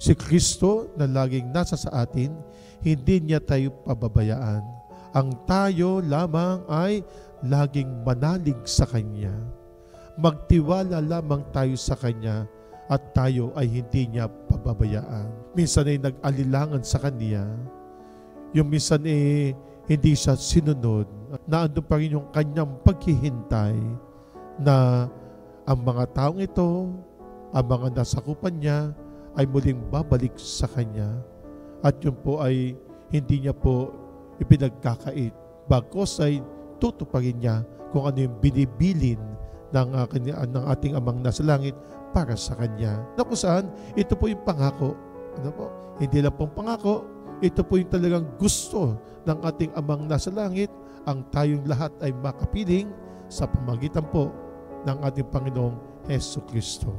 Si Kristo na laging nasa sa atin, hindi niya tayo pababayaan. Ang tayo lamang ay laging manalig sa Kanya. Magtiwala lamang tayo sa Kanya at tayo ay hindi niya pababayaan. Minsan ay nag-alilangan sa Kanya. Yung minsan ay hindi siya sinunod. Naandun pa rin yung Kanyang paghihintay na ang mga taong ito, ang mga nasakupan niya, ay muling babalik sa Kanya. At yun po ay hindi niya po ipinagkakait. Bagkos ay tutuparin niya kung ano yung binibilin ng ating Amang nasa langit para sa Kanya. Na kung saan, ito po yung pangako. Ano po? Hindi lang pong pangako, ito po yung talagang gusto ng ating Amang nasa langit, ang tayong lahat ay makapiling sa pamagitan po ng ating Panginoong Hesus Kristo.